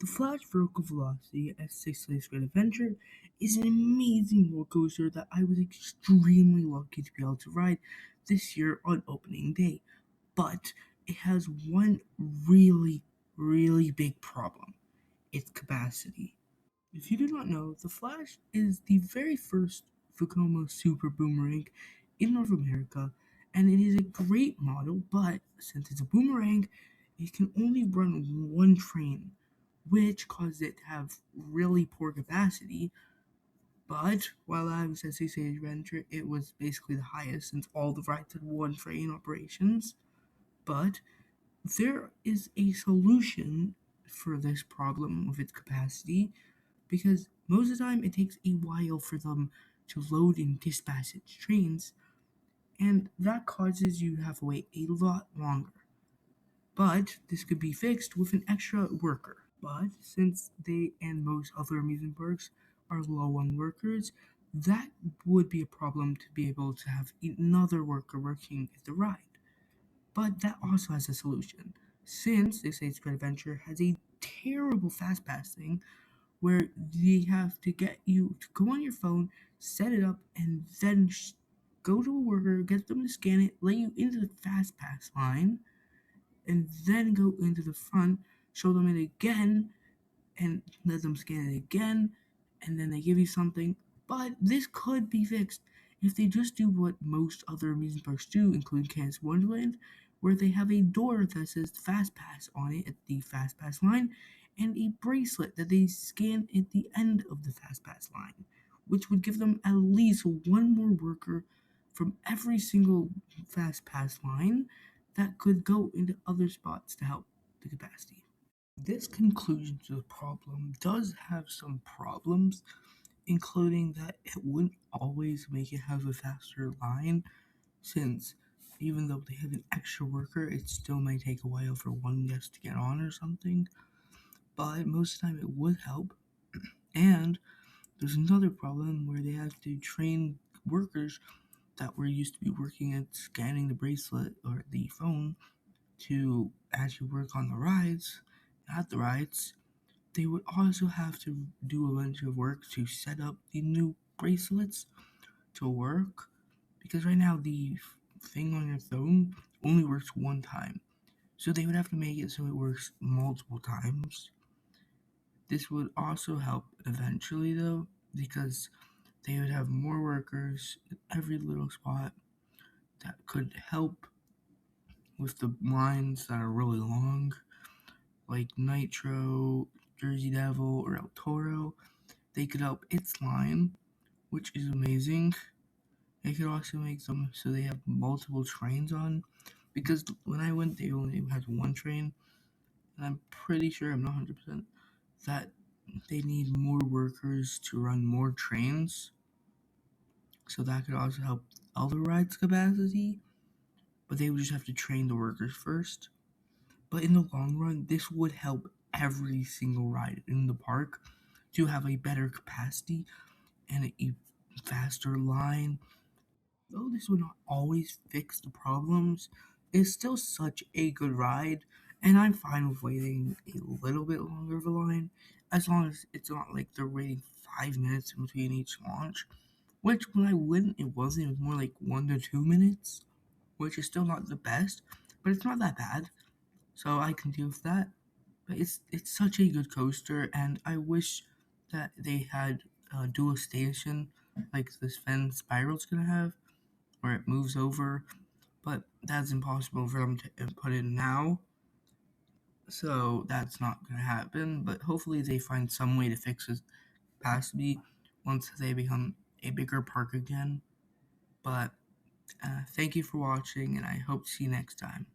The Flash Vertical Velocity at Six Flags Great Adventure is an amazing roller coaster that I was extremely lucky to be able to ride this year on opening day. But it has one really big problem: its capacity. If you do not know, the Flash is the very first Vekoma Super Boomerang in North America, and it is a great model, but since it's a boomerang, it can only run one train, which caused it to have really poor capacity. But while I was at Six Adventure, it was basically the highest since all the rides had one train operations. But there is a solution for this problem with its capacity, because most of the time it takes a while for them to load and dispatch its trains, and that causes you to have to wait a lot longer. But this could be fixed with an extra worker. But since they and most other amusement parks are low on workers, that would be a problem to be able to have another worker working at the ride. But that also has a solution. Since this Stage Great Adventure has a terrible fast pass thing, where they have to get you to go on your phone, set it up, and then go to a worker, get them to scan it, let you into the fast pass line, and then go into the front, show them it again, and let them scan it again, and then they give you something. But this could be fixed if they just do what most other amusement parks do, including Kansas Wonderland, where they have a door that says Fast Pass on it at the Fast Pass line, and a bracelet that they scan at the end of the Fast Pass line, which would give them at least one more worker from every single Fast Pass line that could go into other spots to help the capacity. This conclusion to the problem does have some problems, including that it wouldn't always make it have a faster line, since even though they have an extra worker, it still may take a while for one guest to get on or something. But most of the time it would help. And there's another problem where they have to train workers that were used to be working at scanning the bracelet or the phone to actually work on the rides, at the rides. They would also have to do a bunch of work to set up the new bracelets to work, because right now the thing on your phone only works one time. So they would have to make it so it works multiple times. This would also help eventually, though, because they would have more workers in every little spot that could help with the lines that are really long, like Nitro, Jersey Devil, or El Toro. They could help its line, which is amazing. They could also make them so they have multiple trains on, because when I went, they only had one train, and I'm pretty sure, I'm not 100%, that they need more workers to run more trains, so that could also help other rides' capacity, but they would just have to train the workers first. But in the long run, this would help every single ride in the park to have a better capacity and a faster line. Though this would not always fix the problems, it's still such a good ride, and I'm fine with waiting a little bit longer of a line, as long as it's not like they're waiting 5 minutes in between each launch, which when I went, it wasn't. It was more like 1 to 2 minutes, which is still not the best, but it's not that bad, so I can deal with that. But it's such a good coaster, and I wish that they had a dual station like this Fen Spiral's gonna have, where it moves over, but that's impossible for them to put in now, so that's not going to happen. But hopefully they find some way to fix this capacity once they become a bigger park again. But thank you for watching, and I hope to see you next time.